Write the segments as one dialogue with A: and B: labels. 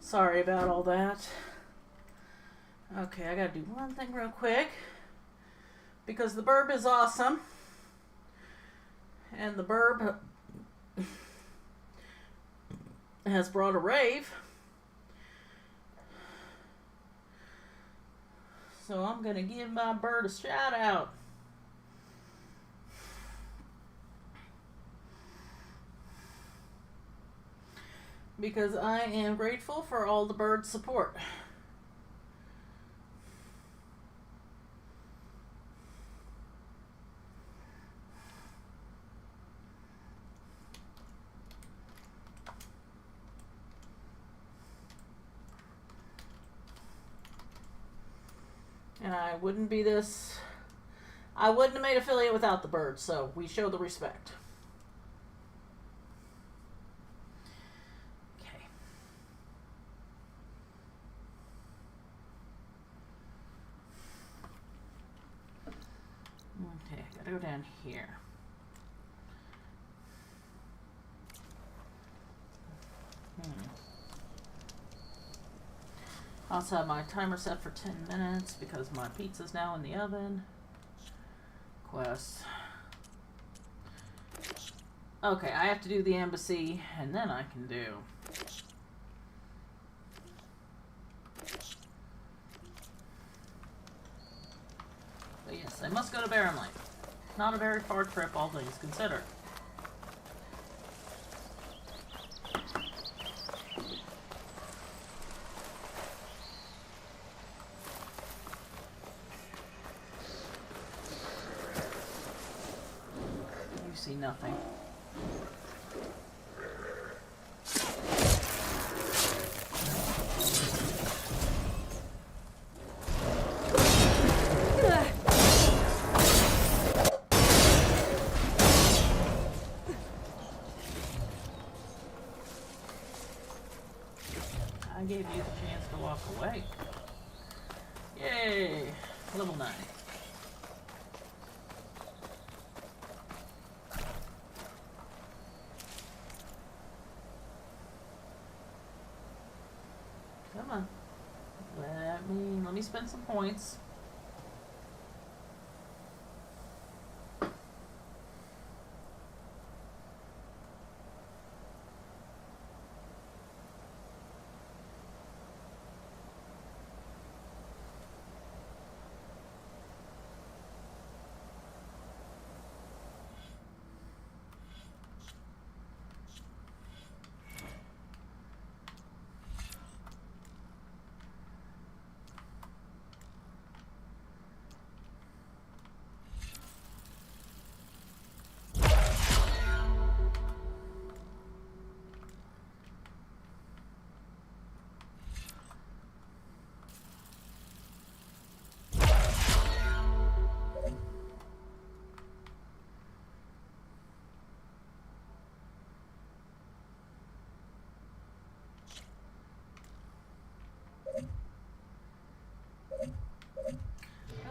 A: Sorry about all that. Okay, I gotta do one thing real quick. Because the burb is awesome. And the burb has brought a rave. So I'm gonna give my bird a shout out. Because I am grateful for all the bird support. And I wouldn't have made affiliate without the birds, so we show the respect. Okay. Okay, I gotta go down here. I also have my timer set for 10 minutes because my pizza's now in the oven. Quest. Okay, I have to do the embassy, and then I can do... But yes, I must go to Barren Lake. Not a very far trip, all things considered. See nothing. I gave you the chance to walk away. Yay! Level 9. Come on. Let me spend some points.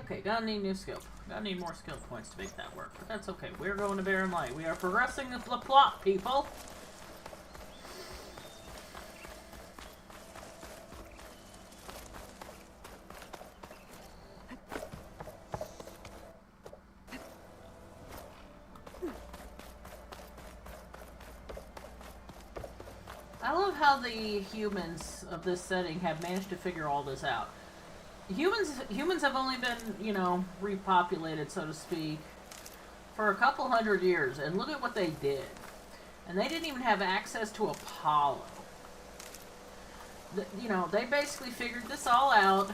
A: Okay, gotta need new skill. Gotta need more skill points to make that work, but that's okay. We're going to Barren Light. We are progressing the plot, people. I love how the humans of this setting have managed to figure all this out. Humans have only been, you know, repopulated, so to speak, for a couple hundred years, and look at what they did. And they didn't even have access to Apollo. You know, they basically figured this all out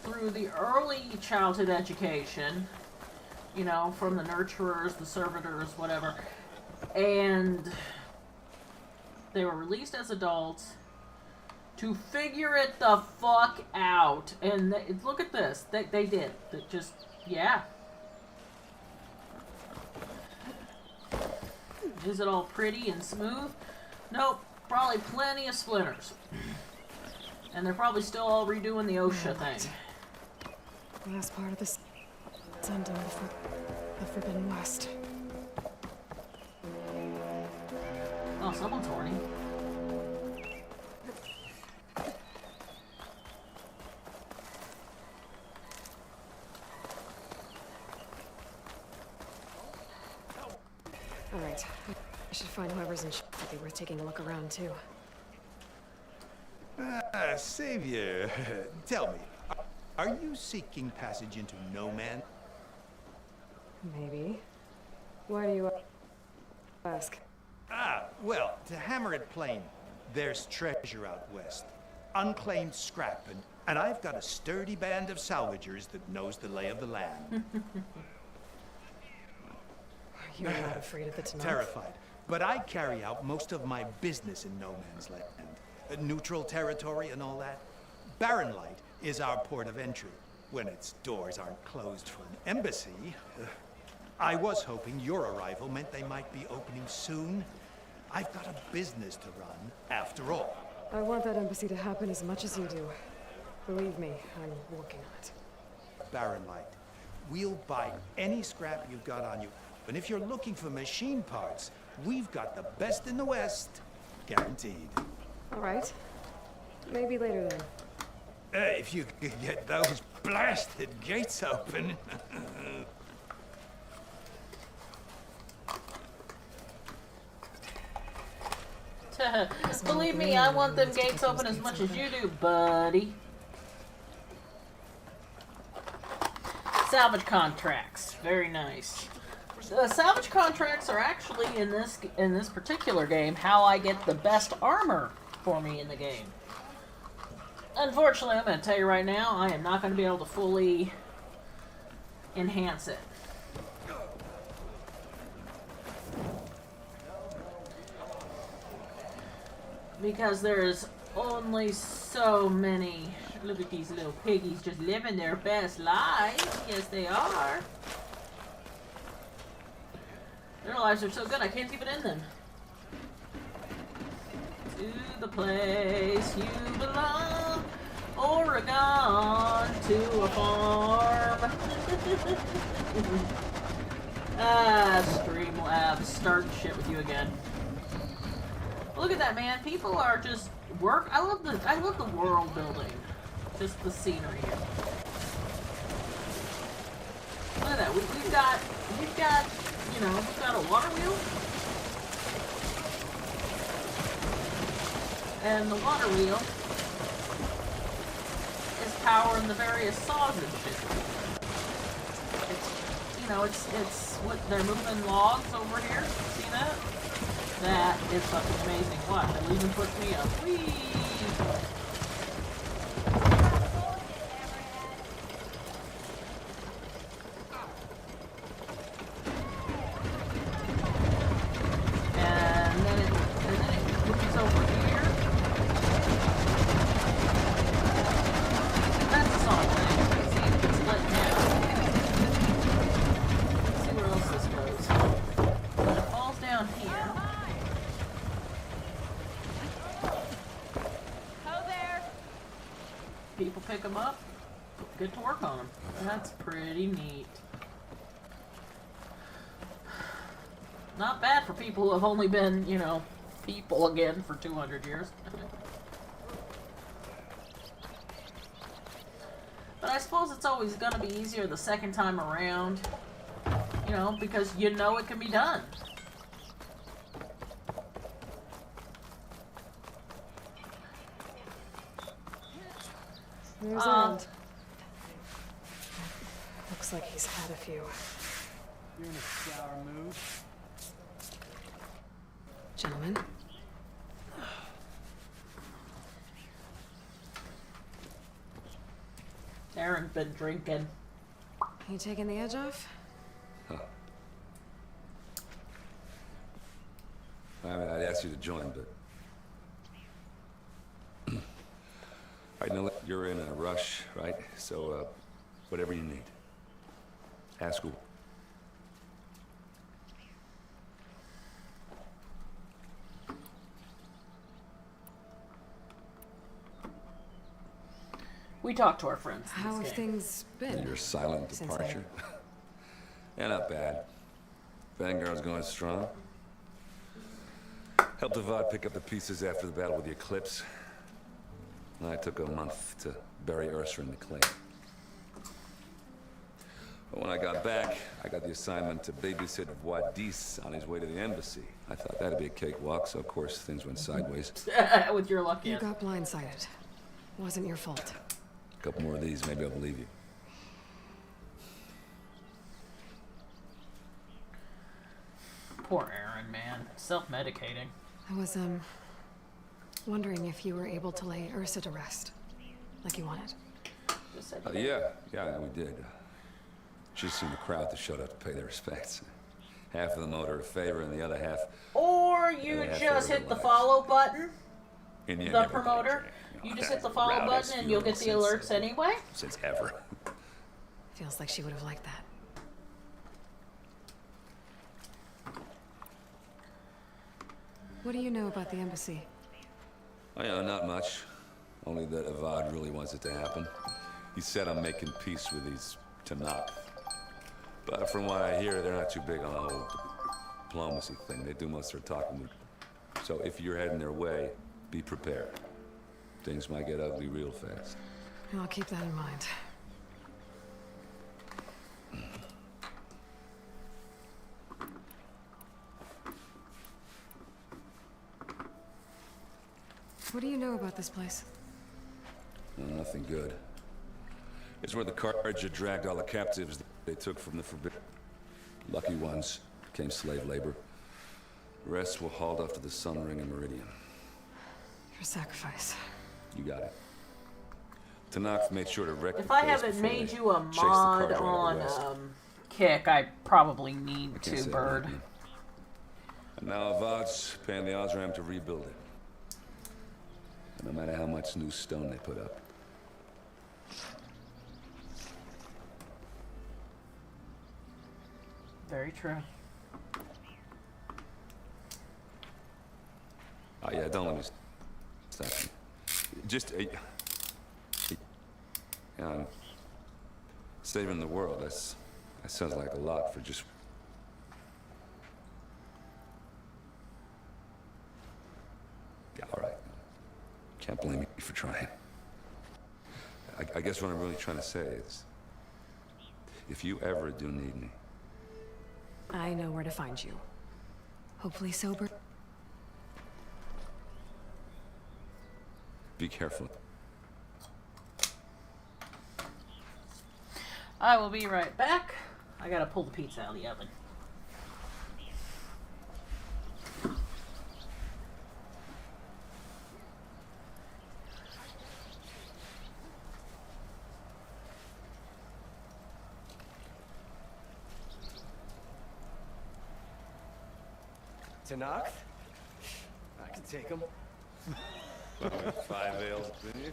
A: through the early childhood education, you know, from the nurturers, the servitors, whatever, and they were released as adults to figure it the fuck out. And look at this. They did. Just, yeah. Is it all pretty and smooth? Nope. Probably plenty of splinters. And they're probably still all redoing the OSHA thing.
B: Last part of this sending for the Forbidden West.
A: Oh, someone's horny.
B: should find whoever's in charge. It'd be worth taking a look around, too.
C: Savior, tell me, are you seeking passage into No Man?
B: Maybe. Why do you ask?
C: Well, to hammer it plain, there's treasure out west. Unclaimed scrap, and I've got a sturdy band of salvagers that knows the lay of the land.
B: You're not afraid of the Tenakth?
C: Terrified. But I carry out most of my business in No Man's Land. Neutral territory and all that. Barren Light is our port of entry, when its doors aren't closed for an embassy. I was hoping your arrival meant they might be opening soon. I've got a business to run, after all.
B: I want that embassy to happen as much as you do. Believe me, I'm working on it.
C: Barren Light. We'll buy any scrap you've got on you. And if you're looking for machine parts, we've got the best in the West. Guaranteed.
B: All right. Maybe later then.
C: If you could get those blasted gates open.
A: Believe me, I want them gates open as much as you do, buddy. Salvage contracts, very nice. Salvage contracts are actually in this particular game how I get the best armor for me in the game. Unfortunately, I'm going to tell you right now, I am not going to be able to fully enhance it. Because there's only so many. Look at these little piggies just living their best lives. Yes, they are. Their lives are so good, I can't keep it in them. To the place you belong, Oregon, to a farm. Streamlabs, start shit with you again. Look at that, man. People are just I love the world building. Just the scenery here. Look at that. We've got we've got a water wheel. And the water wheel is powering the various saws and shit. It's what they're moving logs over here. See that? That is fucking amazing. Watch, it'll even push me up. Whee! And then it pushes over here. That's the song thing. See, it's lit now. Let's see where else this goes. When it falls down here. People pick them up, get to work on them. That's pretty neat. Not bad for people who have only been, people again for 200 years. But I suppose it's always going to be easier the second time around, because it can be done.
B: There's End. Looks like he's had a few.
D: You're in a sour mood.
B: Gentlemen.
A: Aaron's been drinking.
B: You taking the edge off?
E: Huh. I mean, I'd ask you to join, but... I know you're in a rush, right? So, whatever you need. Ask who.
A: We talk to our friends.
B: How have things been?
E: Your silent departure. Yeah, not bad. Vanguard's going strong. Helped Avad pick up the pieces after the battle with the Eclipse. And I took a month to bury Ursa in the clay. But when I got back, I got the assignment to babysit Wadis on his way to the embassy. I thought that'd be a cakewalk, so of course things went sideways.
A: With your luck,
B: You
A: yes.
B: got blindsided. Wasn't your fault.
E: A couple more of these, maybe I'll believe you.
A: Poor Aaron, man. Self-medicating.
B: I was, wondering if you were able to lay Ursa to rest. Like you wanted.
A: Just said
E: Yeah, we did. Just seen the crowd that showed up to pay their respects. Half of them owed her a favor, and the other half
A: Or you
E: Yeah,
A: just
E: for
A: hit the
E: lives.
A: follow button,
E: in the, end,
A: the
E: everybody
A: promoter.
E: drank,
A: You just hit the
E: The
A: follow
E: rowdiest
A: button and you'll get the
E: funeral
A: alerts anyway.
E: since ever.
B: Feels like she would have liked that. What do you know about the embassy?
E: Oh, yeah, not much. Only that Avad really wants it to happen. He said I'm making peace with these Tanakh. But from what I hear, they're not too big on the whole diplomacy thing. They do most of their talking with. So if you're heading their way, be prepared. Things might get ugly real fast.
B: I'll keep that in mind. What do you know about this place?
E: Nothing good. It's where the Carja dragged all the captives they took from the Forbidden. Lucky ones became slave labor. The rest were hauled off to the Sun Ring and Meridian.
B: Your sacrifice.
E: You got it. Tanakh made sure to wreck
A: If
E: the
A: I
E: place
A: haven't
E: before
A: made
E: they
A: you a
E: chased the
A: mod
E: Carja out
A: on
E: west.
A: Kick, I probably need
E: Can't
A: to,
E: say I
A: Bird.
E: like you. And now Avad's paying the Osram to rebuild it. And no matter how much new stone they put up.
A: Very true.
E: Oh yeah, don't let me stop you. Just, saving the world, that sounds like a lot for just... Yeah, all right. Can't blame me for trying. I guess what I'm really trying to say is, if you ever do need me,
B: I know where to find you. Hopefully sober.
E: be careful.
A: I will be right back. I gotta pull the pizza out of the oven.
D: Tanakh? I can take him.
E: 5 ales, didn't you?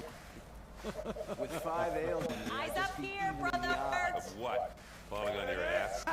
D: With 5 ales.
F: Eyes up here, brother!
E: What? Falling on your ass?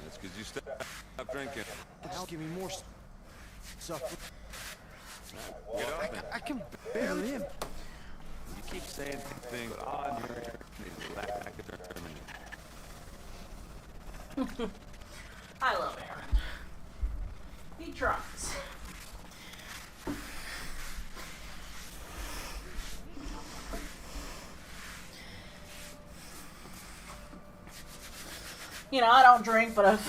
E: That's because you stop drinking.
D: Just give me more stuff.
E: Get off it.
D: I can barely him.
E: You keep saying things on your lack of determination.
A: I love Aaron. He tries. You know, I don't drink, but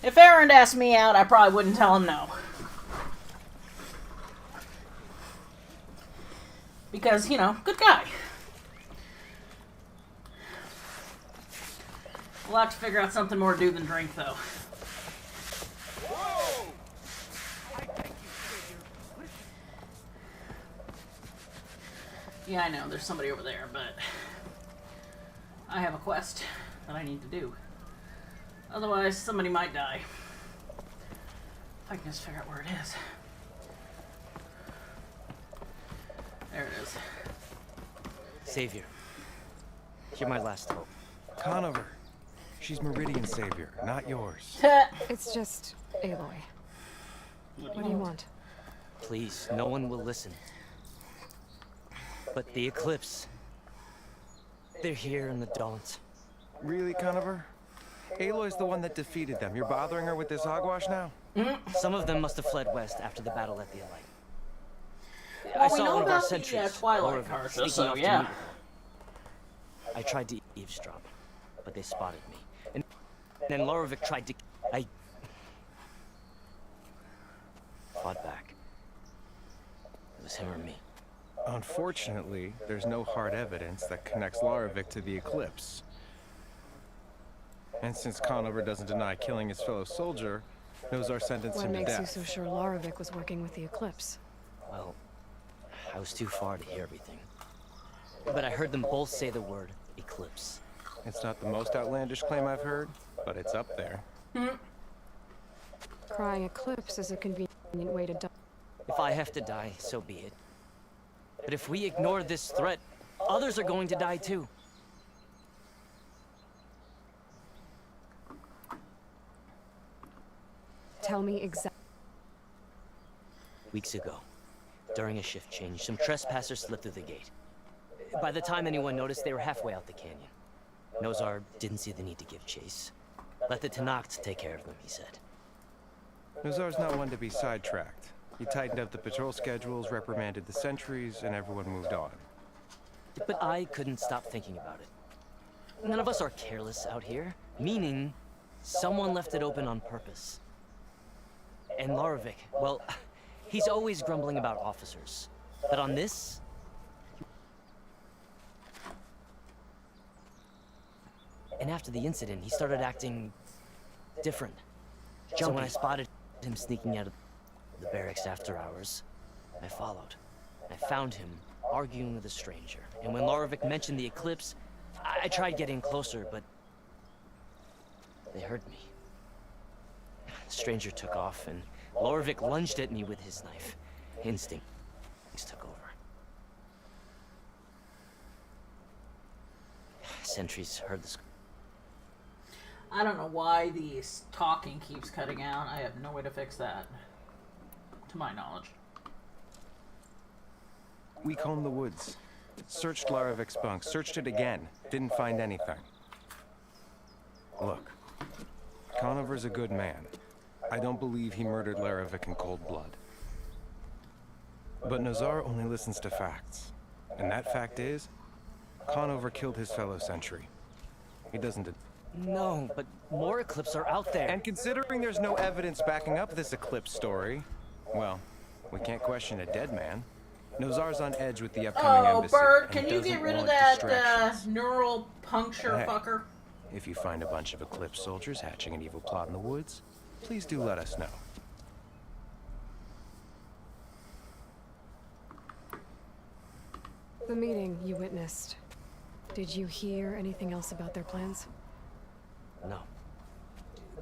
A: if Aaron asked me out, I probably wouldn't tell him no. Because, good guy. We'll have to figure out something more to do than drink, though. Yeah, I know, there's somebody over there, but I have a quest that I need to do. Otherwise, somebody might die. If I can just figure out where it is. There it is.
G: Savior, you're my last hope. Conover. She's Meridian's savior, not yours.
B: It's just Aloy. What do you want?
H: Please, no one will listen. But the Eclipse... They're here in the Daunt.
G: Really, Conover? Aloy's the one that defeated them. You're bothering her with this hogwash now?
H: Some of them must have fled west after the battle at the Allight.
A: Well,
H: I
A: we
H: saw
A: know
H: one of our
A: about the
H: sentries,
A: Twilight
H: Lorvik,
A: Carja,
H: sneaking
A: so
H: off to
A: yeah.
H: meet with them. I tried to eavesdrop, but they spotted me. And then Lorvik tried to... I... fought back. It was him or me.
G: Unfortunately, there's no hard evidence that connects Laravik to the Eclipse. And since Conover doesn't deny killing his fellow soldier, Nozar sentenced
B: What
G: him to
B: makes you
G: death.
B: so sure Laravik was working with the Eclipse?
H: Well, I was too far to hear everything. But I heard them both say the word Eclipse.
G: It's not the most outlandish claim I've heard, but it's up there.
B: Crying Eclipse is a convenient way to die.
H: If I have to die, so be it. But if we ignore this threat, others are going to die too.
B: Tell me exactly.
H: Weeks ago, during a shift change, some trespassers slipped through the gate. By the time anyone noticed, they were halfway out the canyon. Nozar didn't see the need to give chase. Let the Tenakth take care of them, he said.
G: Nozar's not one to be sidetracked. He tightened up the patrol schedules, reprimanded the sentries, and everyone moved on.
H: But I couldn't stop thinking about it. None of us are careless out here, meaning someone left it open on purpose. And Laravik, well, he's always grumbling about officers. But on this... And after the incident, he started acting different. So when I spotted him sneaking out of the barracks after hours, I followed. I found him arguing with a stranger. And when Laravik mentioned the Eclipse, I tried getting closer, but they heard me. The stranger took off, and Laravik lunged at me with his knife. Instincts took over. Sentries heard the
A: I don't know why the talking keeps cutting out. I have no way to fix that, to my knowledge.
G: We combed the woods. Searched Laravik's bunk. Searched it again. Didn't find anything. Look. Conover's a good man. I don't believe he murdered Laravik in cold blood. But Nozar only listens to facts. And that fact is, Conover killed his fellow sentry. He doesn't...
H: No, but more Eclipse are out there.
G: And considering there's no evidence backing up this Eclipse story, well, we can't question a dead man. Nozar's on edge with the upcoming
A: Oh,
G: embassy.
A: Bert,
G: and
A: can you
G: doesn't
A: get rid of
G: want
A: that
G: distractions.
A: neural puncture
G: Hey.
A: fucker?
G: If you find a bunch of Eclipse soldiers hatching an evil plot in the woods, please do let us know.
B: The meeting you witnessed. Did you hear anything else about their plans?
H: No.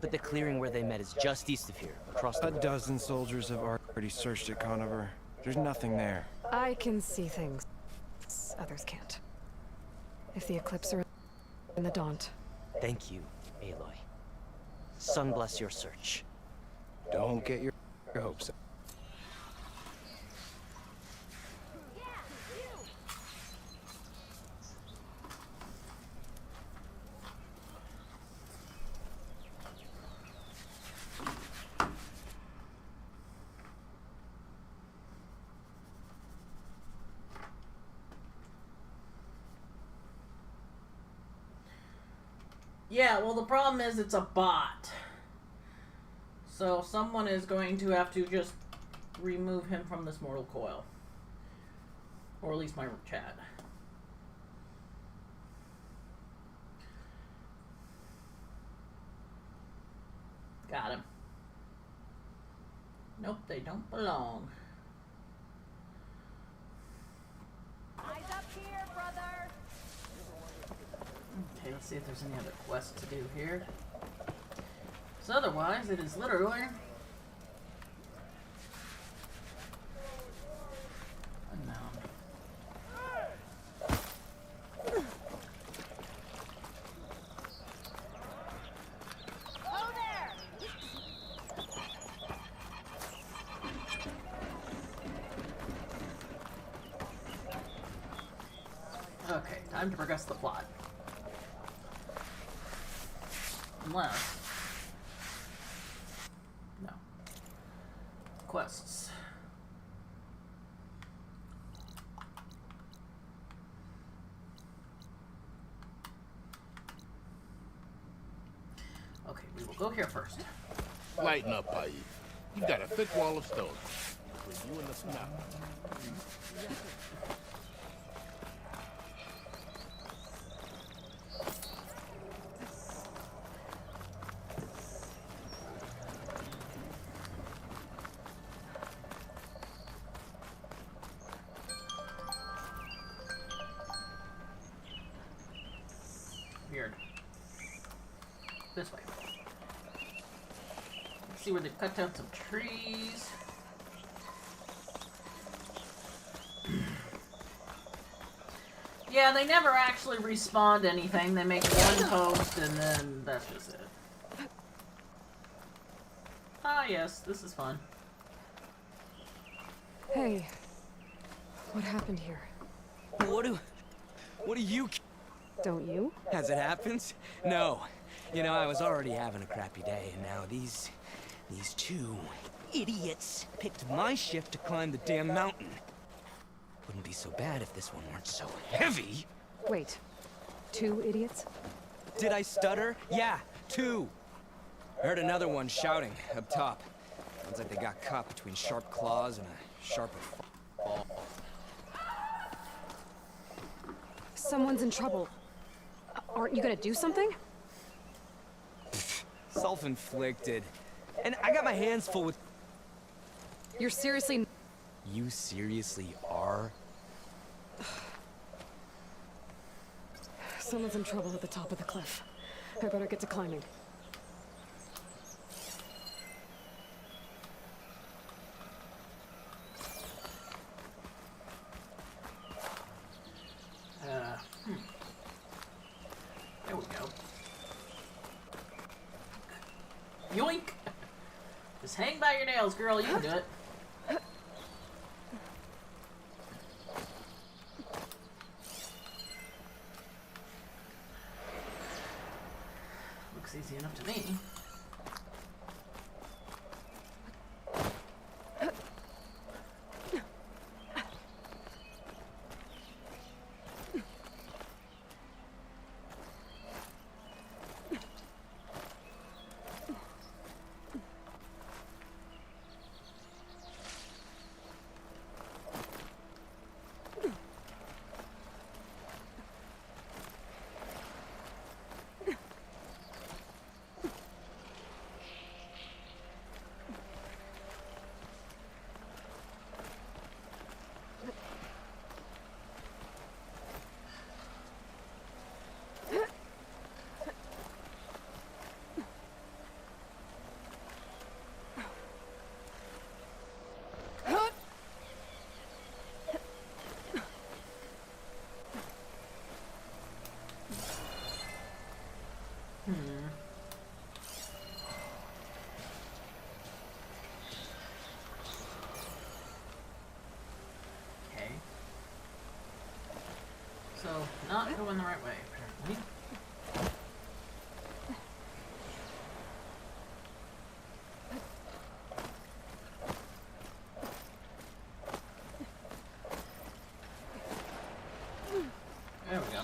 H: But the clearing where they met is just east of here, across the
G: A
H: road.
G: dozen soldiers have already searched it, Conover. There's nothing there.
B: I can see things others can't. If the Eclipse are in the Daunt,
H: Thank you, Aloy. Sun bless your search.
G: Don't get your hopes up.
A: Yeah, well, the problem is it's a bot. So someone is going to have to just remove him from this mortal coil. Or at least my chat. Got him. Nope, they don't belong.
F: Eyes up here, brother.
A: Okay, let's see if there's any other quests to do here. So otherwise, it is literally unknown. Time to progress the plot. Unless... No. Quests. Okay, we will go here first.
I: Lighten up, Paif. You've got a thick wall of stone between you and the snout.
A: Weird. This way. Let's see where they've cut down some trees. Yeah, they never actually respawn anything. They make one post and then that's just it. Ah, yes, this is fun.
B: Hey, what happened here?
J: What do you...
B: Don't you?
J: As it happens? No. You know, I was already having a crappy day, and now these two idiots picked my shift to climb the damn mountain. Wouldn't be so bad if this one weren't so heavy.
B: Wait, 2 idiots?
J: Did I stutter? Yeah, 2. Heard another one shouting up top. Sounds like they got caught between sharp claws and a sharper fall.
B: Someone's in trouble. Aren't you gonna do something?
J: Self-inflicted. And I got my hands full with...
B: You're seriously...
J: You seriously are?
B: Someone's in trouble at the top of the cliff. I better get to climbing.
A: There we go. Yoink! Just hang by your nails, girl. You can do it. Looks easy enough to me. Okay. So, not going the right way, apparently. There we go.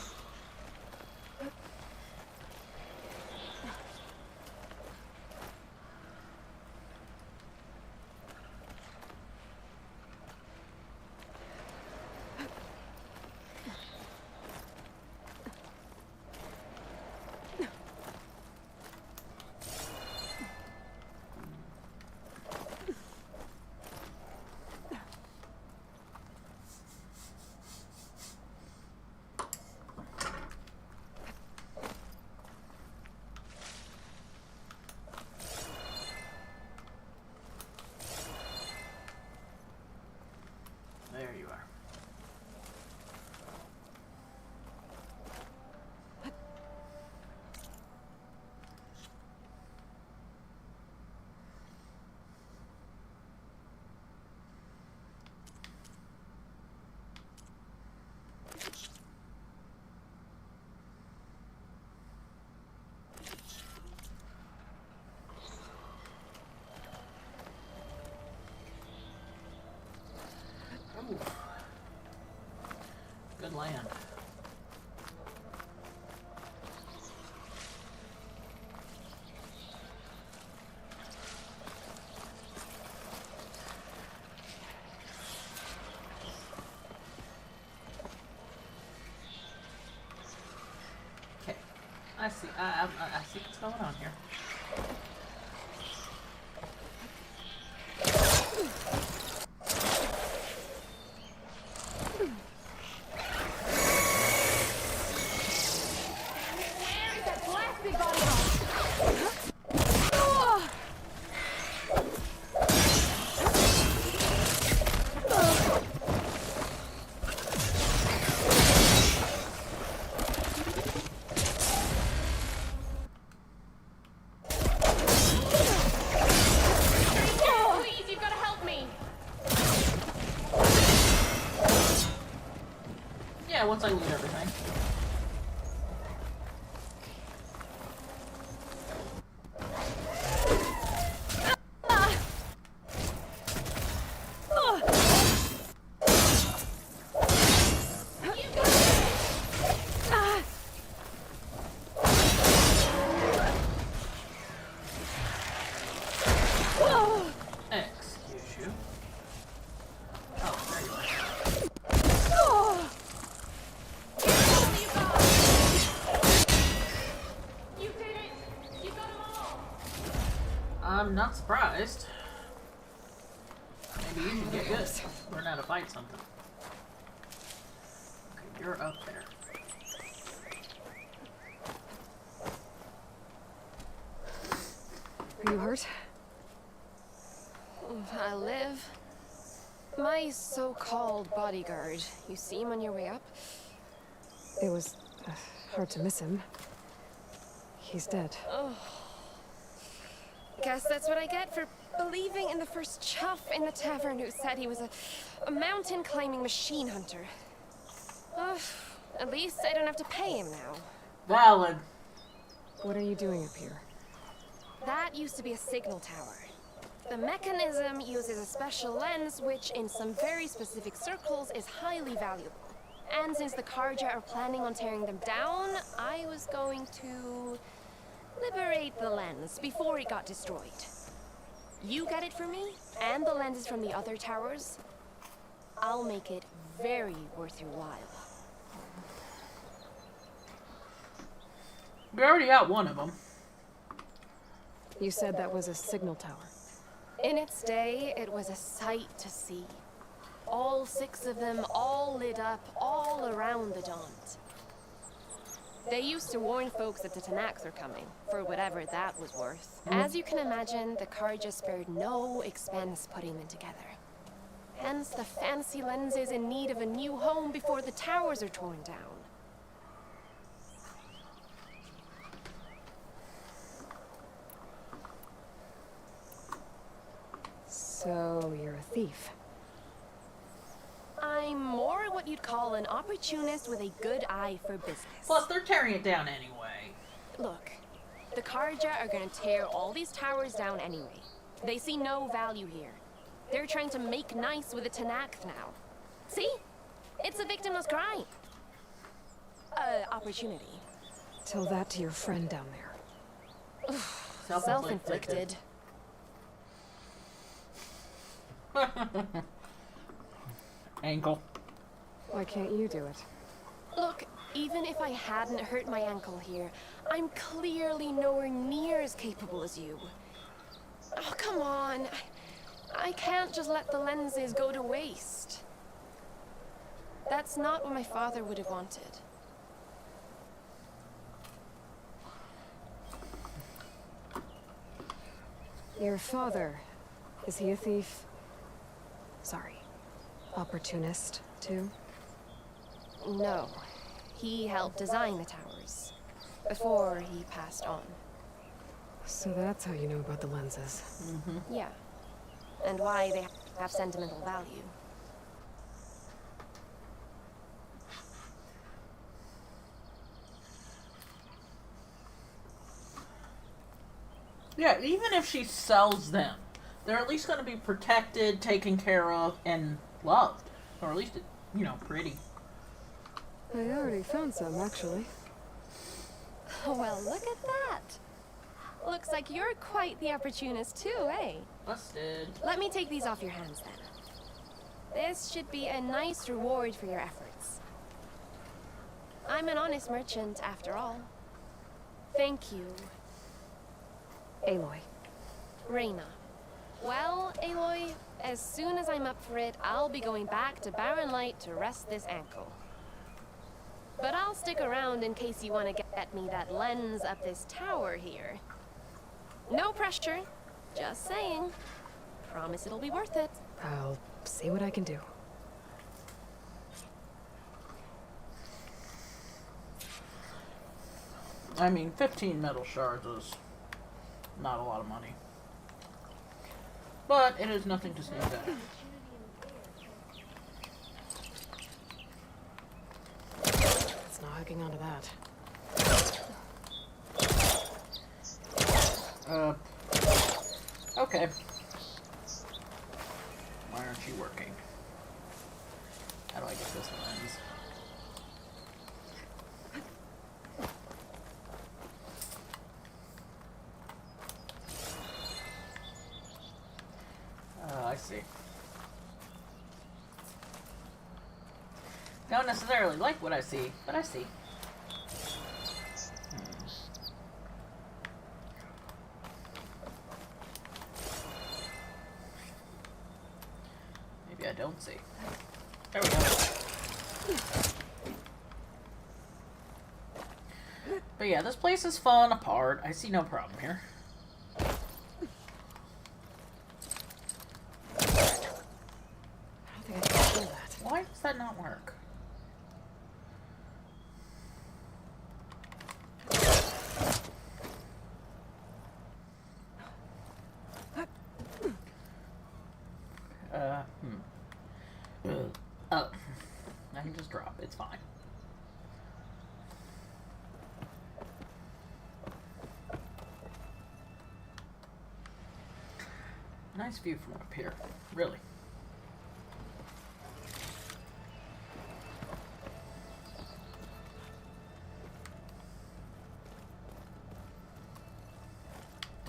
A: good land. Okay, I see. I see what's going on here. Once I loot everything. Excuse you. Oh, there you are. I'm not surprised. Maybe you should get good. Learn how to fight something. Okay, you're up there.
B: Are you hurt?
K: I live. My so-called bodyguard. You see him on your way up?
B: It was hard to miss him. He's dead.
K: Oh. Guess that's what I get for believing in the first chuff in the tavern who said he was a mountain-climbing machine hunter. At least I don't have to pay him now.
A: Valid.
B: What are you doing up here?
K: That used to be a signal tower. The mechanism uses a special lens which, in some very specific circles, is highly valuable. And since the Carja are planning on tearing them down, I was going to liberate the lens before it got destroyed. You get it for me, and the lenses from the other towers. I'll make it very worth your while.
A: We already got one of them.
B: You said that was a signal tower.
K: In its day, it was a sight to see. All 6 of them, all lit up, all around the Daunt. They used to warn folks that the Tanaks are coming, for whatever that was worth. As you can imagine, the Carja spared no expense putting them together. Hence the fancy lenses in need of a new home before the towers are torn down.
B: So, you're a thief.
K: I'm more what you'd call an opportunist with a good eye for business.
A: Plus, they're tearing it down anyway.
K: Look, the Carja are gonna tear all these towers down anyway. They see no value here. They're trying to make nice with the Tanakh now. See? It's a victimless crime. Opportunity.
B: Tell that to your friend down there.
K: Self-inflicted.
A: Ankle.
B: Why can't you do it?
K: Look, even if I hadn't hurt my ankle here, I'm clearly nowhere near as capable as you. Oh, come on. I can't just let the lenses go to waste. That's not what my father would have wanted.
B: Your father, is he a thief? Sorry. Opportunist, too?
K: No. He helped design the towers. Before he passed on.
B: So that's how you know about the lenses.
A: Mm-hmm.
K: Yeah. And why they have sentimental value.
A: Yeah, even if she sells them, they're at least going to be protected, taken care of, and loved. Or at least, you know, pretty.
B: I already found some, actually.
K: Well, look at that. Looks like you're quite the opportunist too, eh?
A: Busted.
K: Let me take these off your hands then. This should be a nice reward for your efforts. I'm an honest merchant, after all. Thank you.
B: Aloy.
K: Reyna. Well, Aloy, as soon as I'm up for it, I'll be going back to Barren Light to rest this ankle. But I'll stick around in case you want to get me that lens up this tower here. No pressure. Just saying. Promise it'll be worth it.
B: I'll see what I can do.
A: I mean, 15 metal shards is not a lot of money. But it is nothing to sneeze at.
B: It's not hooking onto that.
A: Okay. Why aren't you working? How do I get this lens? I see. Don't necessarily like what I see, but I see. Maybe I don't see. There we go. But yeah, this place is falling apart. I see no problem here. Why does that not work? Oh. I can just drop. It's fine. Nice view from up here. Really.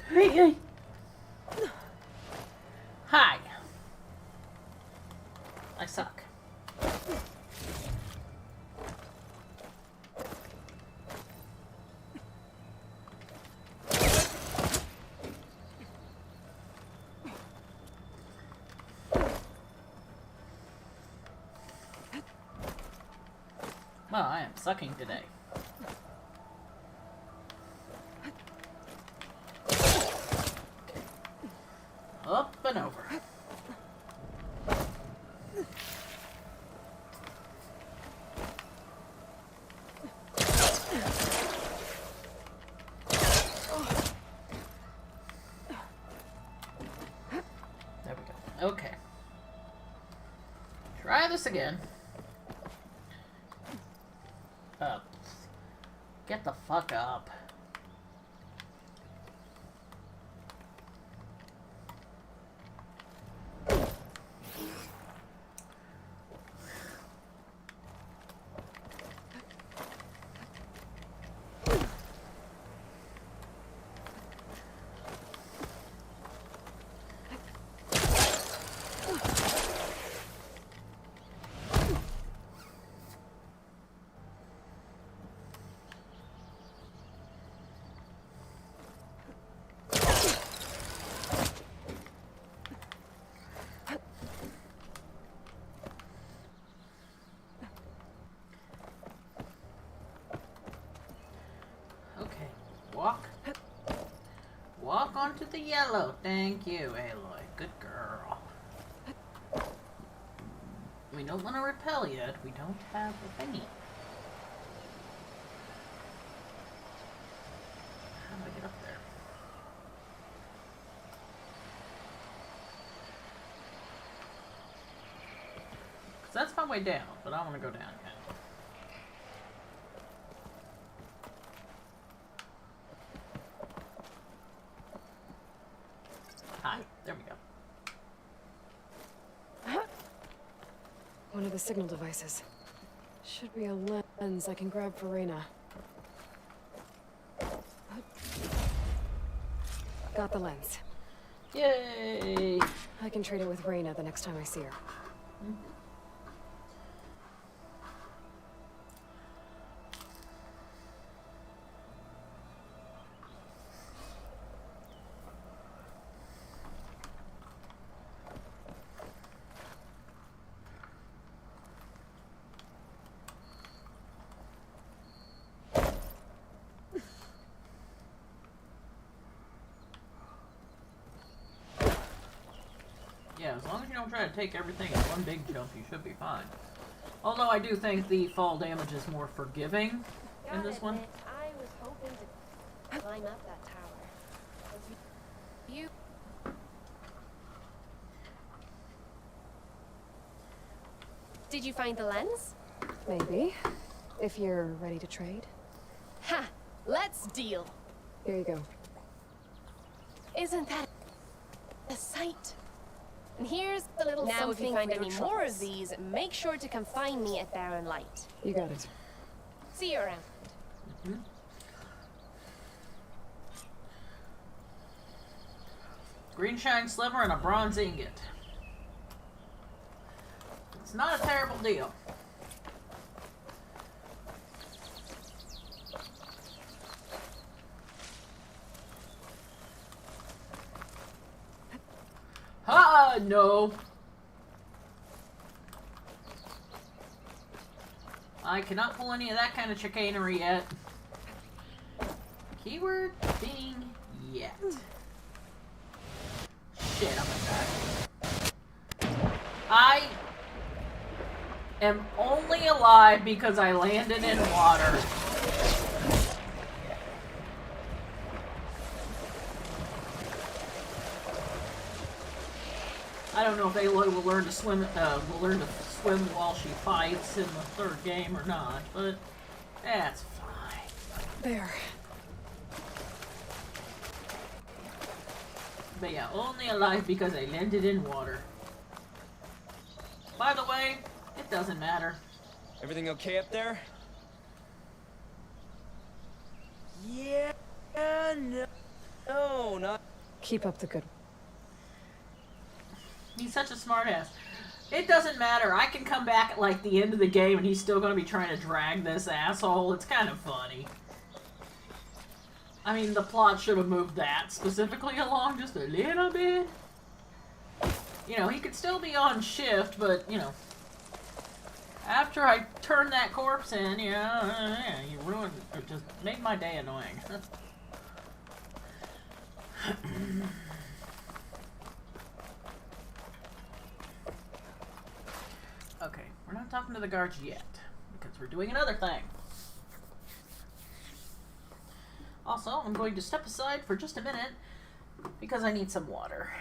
A: Hey. Hi. I suck. Well, I am sucking today. Up and over. There we go. Okay. Try this again. Up. Get the fuck up. Walk onto the yellow. Thank you, Aloy. Good girl. We don't want to repel yet. We don't have a thingy. How do I get up there? Because that's my way down, but I want to go down again. Hi. There we go.
B: One of the signal devices. Should be a lens. lens I can grab for Reyna. Got the lens.
A: Yay!
B: I can trade it with Reyna the next time I see her.
A: Yeah, as long as you don't try to take everything in one big jump, you should be fine. Although I do think the fall damage is more forgiving in this one.
K: I was hoping to climb up that tower. You. Did you find the lens?
B: Maybe. If you're ready to trade.
K: Ha! Let's deal.
B: Here you go.
K: Isn't that a sight? And here's the little
F: Now, if you
K: something
F: find
K: for
F: any
K: your
F: more of
K: troubles. These, make sure to come find me at Barren Light.
B: You got it.
K: See you around.
A: Green shine sliver and a bronze ingot. It's not a terrible deal. No. I cannot pull any of that kind of chicanery yet. Keyword being yet. Shit, I'm gonna die. I am only alive because I landed in water. I don't know if Aloy will learn to swim. While she fights in the third game or not, but that's fine.
B: There.
A: But yeah, only alive because I landed in water. By the way, it doesn't matter.
J: Everything okay up there? Yeah, no, not.
B: Keep up the good.
A: He's such a smartass. It doesn't matter. I can come back at like the end of the game and he's still going to be trying to drag this asshole. It's kind of funny. I mean, the plot should have moved that specifically along just a little bit. You know, he could still be on shift, but, you know, after I turned that corpse in, you ruined, or just made my day annoying. Okay, we're not talking to the guards yet, because we're doing another thing. Also, I'm going to step aside for just a minute, because I need some water.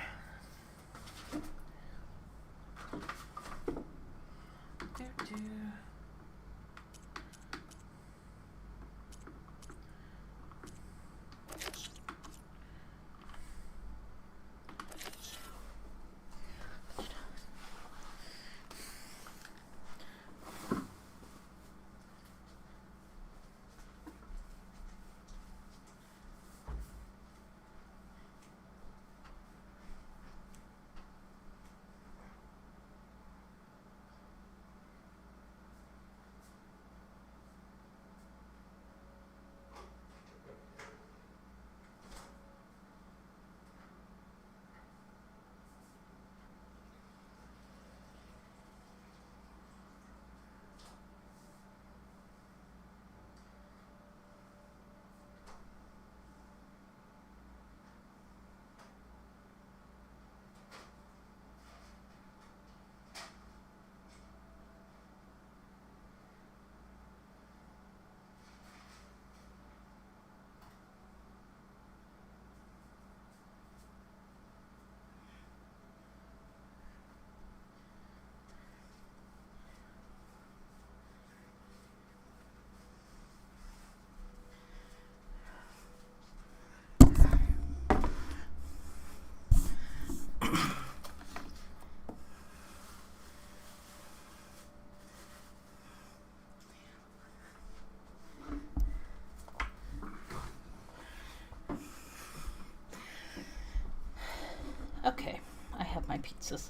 A: Okay, I have my pizzas.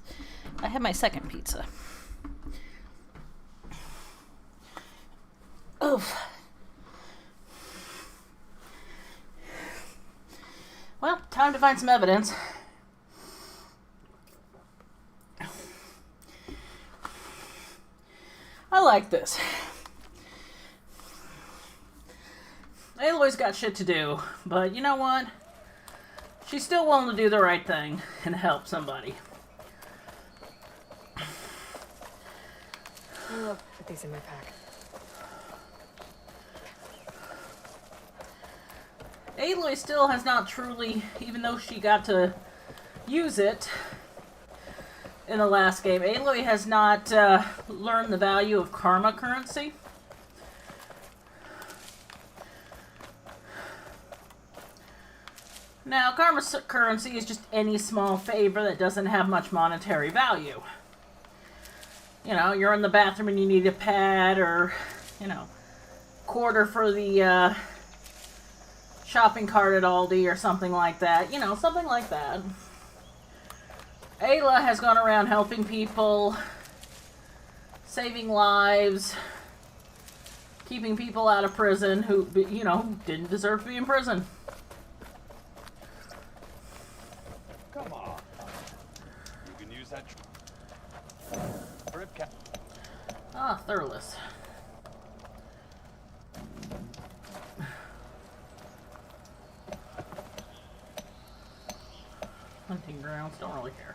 A: I have my second pizza. Oof. Well, time to find some evidence. I like this. Aloy's got shit to do, but you know what? She's still willing to do the right thing and help somebody.
B: I'll put these in my pack.
A: Aloy still has not truly, even though she got to use it in the last game, Aloy has not learned the value of karma currency. Now, karma currency is just any small favor that doesn't have much monetary value. You know, you're in the bathroom and you need a pad, or, you know, quarter for the shopping cart at Aldi or something like that. You know, something like that. Ayla has gone around helping people, saving lives, keeping people out of prison who, you know, didn't deserve to be in prison.
C: Come on. You can use that trip cap.
A: Ah, Thurles. Hunting grounds, don't really care.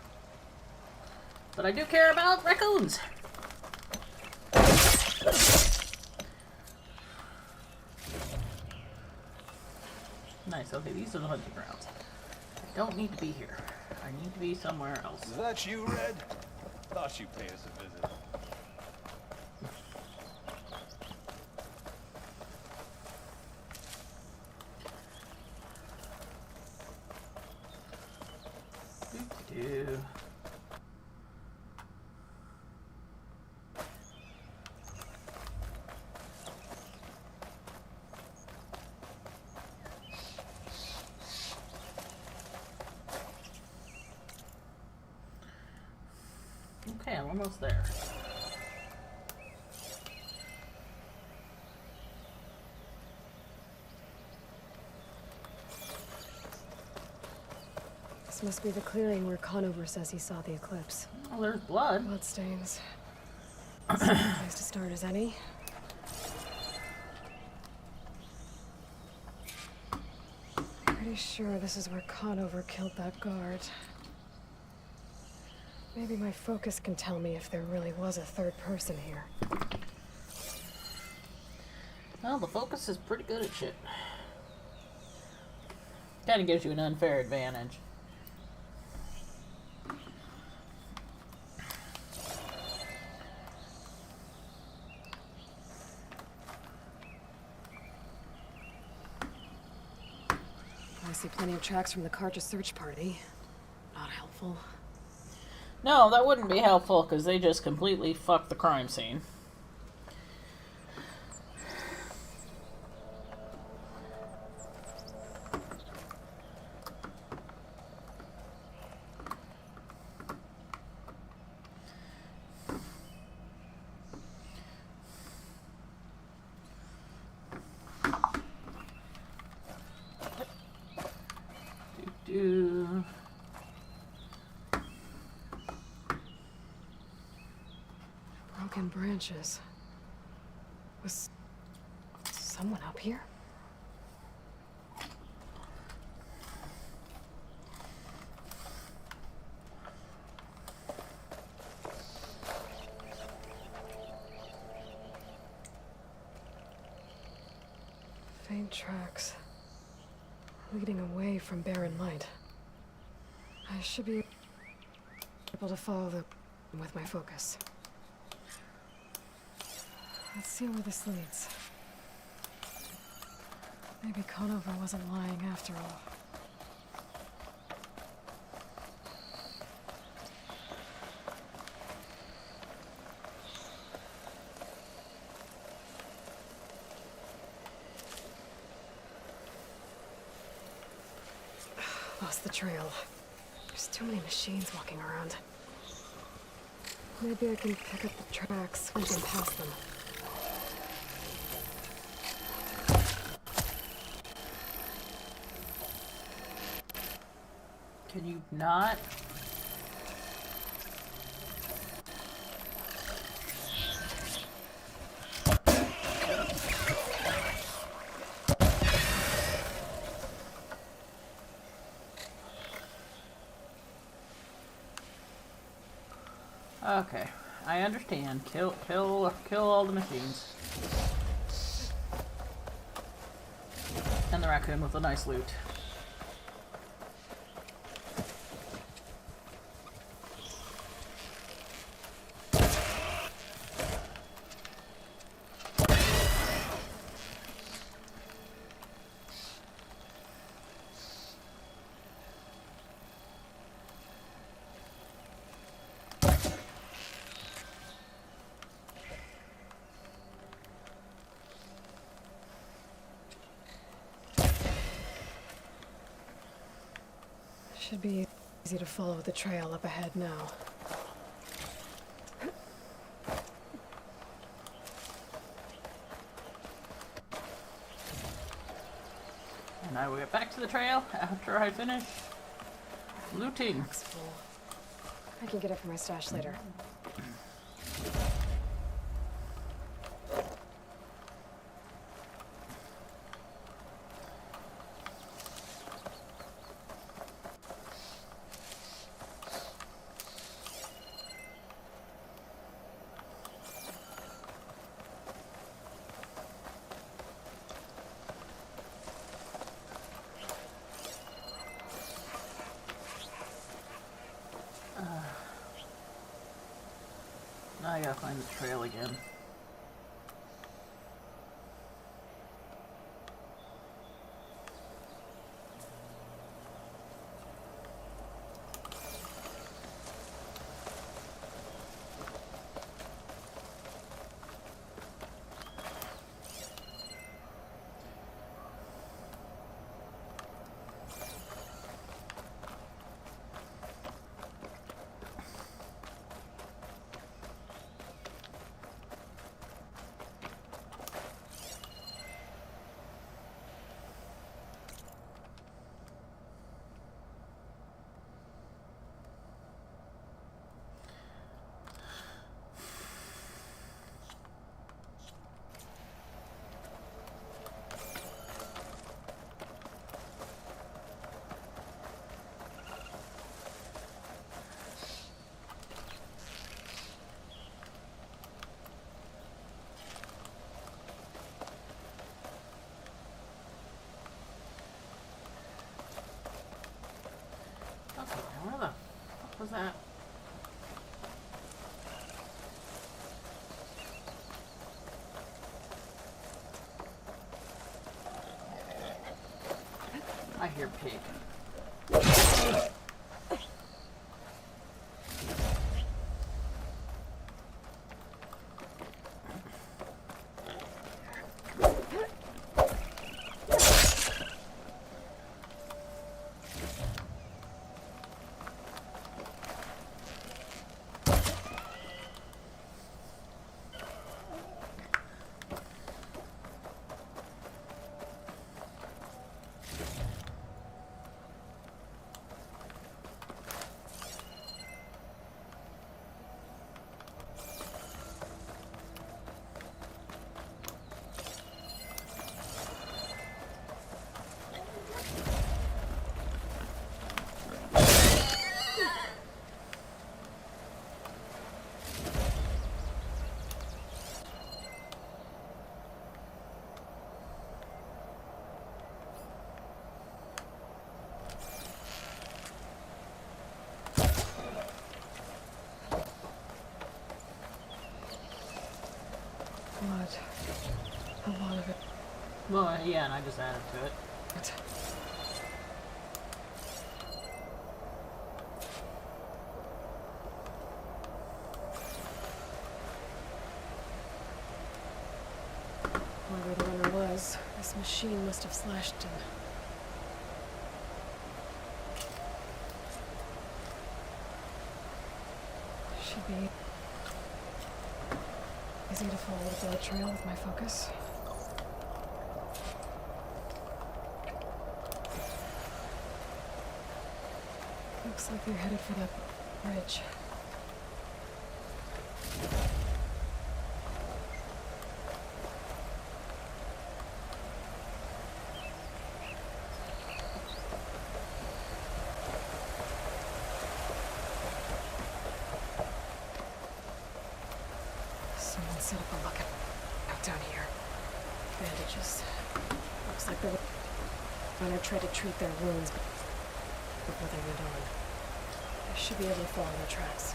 A: But I do care about raccoons. Nice, okay, these are the hunting grounds. I don't need to be here. I need to be somewhere else.
C: Is that you, Red? Thought you'd pay us a visit.
A: Doo-doo. Okay, I'm almost there.
B: This must be the clearing where Conover says he saw the eclipse.
A: Oh, there's blood.
B: Bloodstains. Same place to start as any. Pretty sure this is where Conover killed that guard. Maybe my focus can tell me if there really was a third person here.
A: Well, the focus is pretty good at shit. Kinda gives you an unfair advantage.
B: I see plenty of tracks from the Carja search party. Not helpful.
A: No, that wouldn't be helpful, because they just completely fucked the crime scene. Doo-doo.
B: Broken branches. Was someone up here? Faint tracks leading away from Barren Light. I should be able to follow them with my focus. Let's see where this leads. Maybe Conover wasn't lying after all. Lost the trail. There's too many machines walking around. Maybe I can pick up the tracks once I'm past them.
A: Can you not? Okay, I understand. Kill all the machines. And the raccoon with the nice loot.
B: Should be easy to follow the trail up ahead now.
A: And I will get back to the trail after I finish looting.
B: Looks full. I can get it from my stash later.
A: Now I gotta find the trail again. Where the fuck was that? I hear pig.
B: A lot of it.
A: Well, yeah, and I just added to it.
B: Whoever the runner was, this machine must have slashed him. Should be easy to follow the blood trail with my focus. Looks like they're headed for that bridge. Someone set up a lookout down here. Bandages. Looks like the runner tried to treat their wounds before they went on. I should be able to follow their tracks.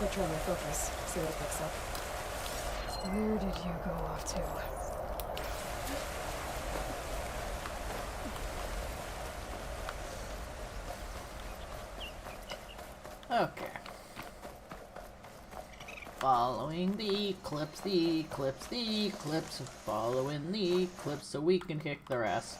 B: I'll try my focus, see what it picks up. Where did you go off to?
A: Okay. Following the eclipse, the eclipse, the eclipse. Following the eclipse so we can kick their ass.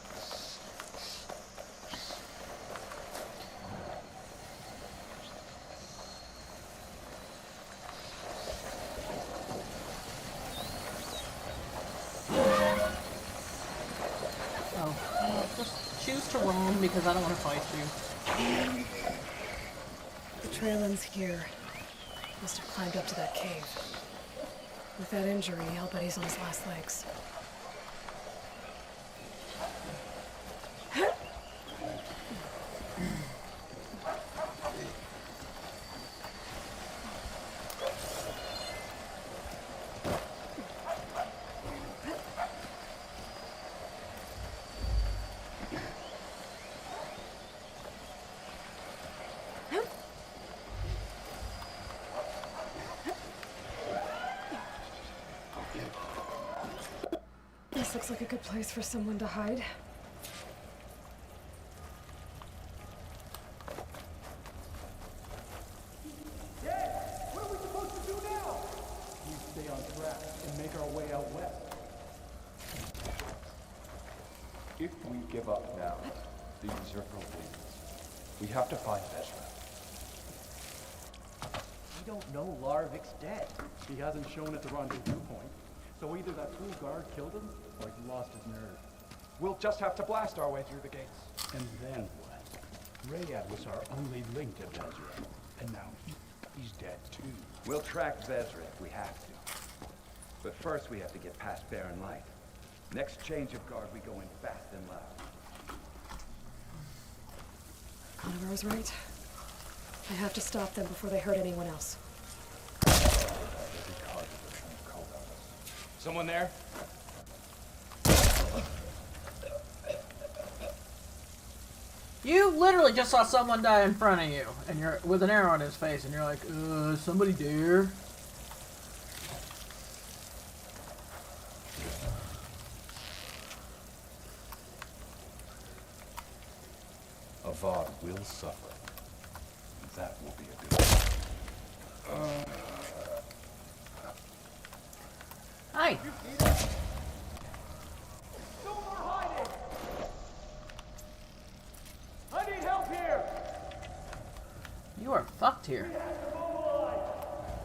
A: Oh, just choose to roam because I don't want to fight you.
B: The trail ends here. Must have climbed up to that cave. With that injury, I'll bet he's on his last legs. This looks like a good place for someone to hide.
D: Dad, what are we supposed to do now? We stay on track and make our way out west.
L: If we give up now, the Usurper wins. We have to find Ezra.
D: We don't know Larvik's dead. He hasn't shown at the rendezvous point. So either that fool guard killed him, or he lost his nerve.
L: We'll just have to blast our way through the gates.
M: And then what? Rayad was our only link to Vezra. And now he's dead too.
N: We'll track Vezra if we have to. But first we have to get past Barren Light. Next change of guard, we go in fast and loud.
B: Conover was right. I have to stop them before they hurt anyone else.
G: Someone there?
A: You literally just saw someone die in front of you, and you're with an arrow in his face, and you're like, somebody there?
L: Avad will suffer. That will be a good thing.
A: Hi.
D: No more hiding! I need help here!
A: You are fucked here.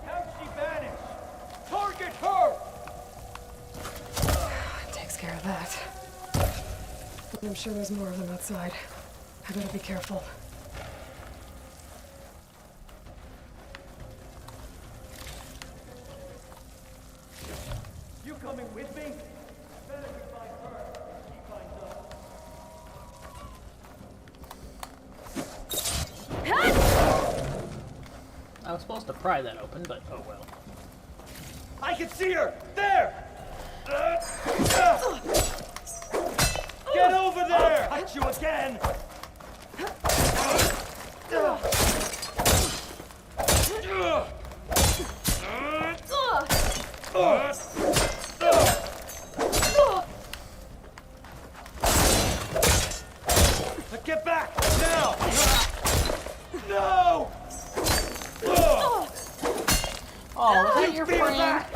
D: How'd she vanish? Target her!
B: Takes care of that. I'm sure there's more of them outside. I better be careful.
D: You coming with me? Better we find her. She finds us.
A: I was supposed to pry that open, but oh well.
D: I can see her! There! Get over there! I'll hit you again! Get back! Now! No!
A: screen.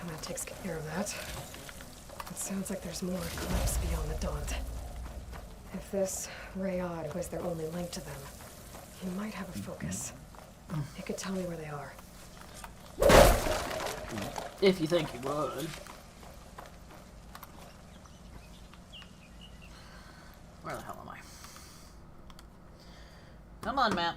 B: And that takes care of that. It sounds like there's more Eclipse beyond the Daunt. If this Rayad was their only link to them, he might have a focus. He could tell me where they are.
A: If you think he would. Where the hell am I? Come on, map.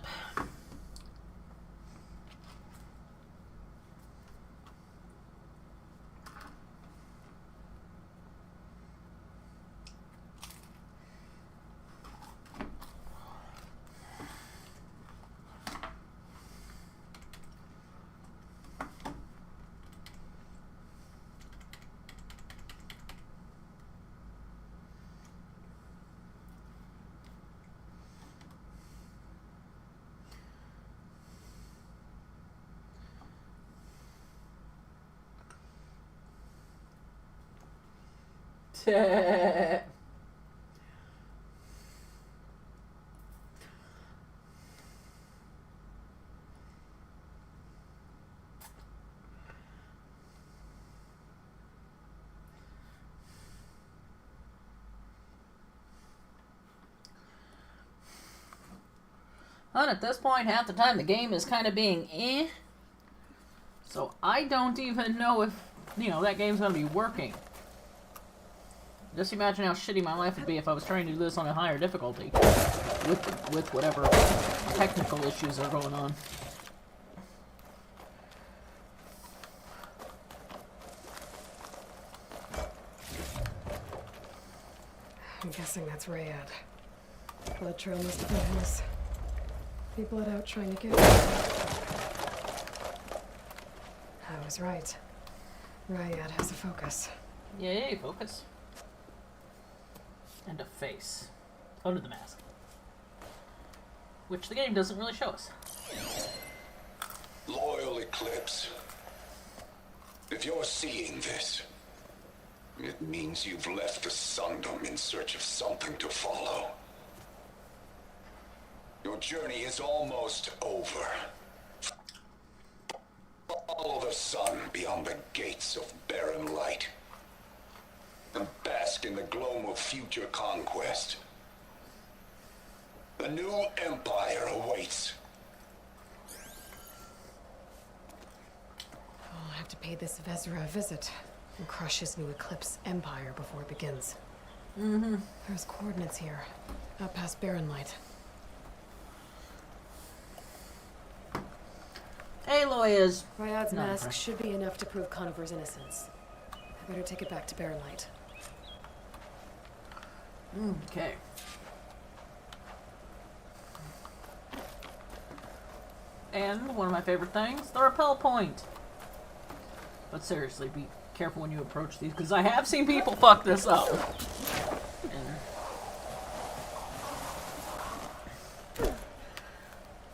A: And at this point, half the time the game is kind of being eh. So I don't even know if, you know, that game's going to be working. Just imagine how shitty my life would be if I was trying to do this on a higher difficulty. With whatever technical issues are going on.
B: I'm guessing that's Rayad. Blood trail must have been his. He bled out trying to get it. I was right. Rayad has a focus.
A: Yay, focus. And a face. Under the mask. Which the game doesn't really show us.
O: Loyal Eclipse. If you're seeing this, it means you've left the Sundom in search of something to follow. Your journey is almost over. Follow the sun beyond the gates of barren light, and bask in the gloam of future conquest. The new empire awaits.
B: I'll have to pay this Vezra a visit and crush his new Eclipse empire before it begins.
A: Mm-hmm.
B: There's coordinates here, out past Barren Light.
A: Aloy is...
B: Ryad's
A: not
B: mask
A: impressed.
B: should be enough to prove Conifer's innocence. I better take it back to Barren Light.
A: Okay. And one of my favorite things, the rappel point. But seriously, be careful when you approach these, because I have seen people fuck this up.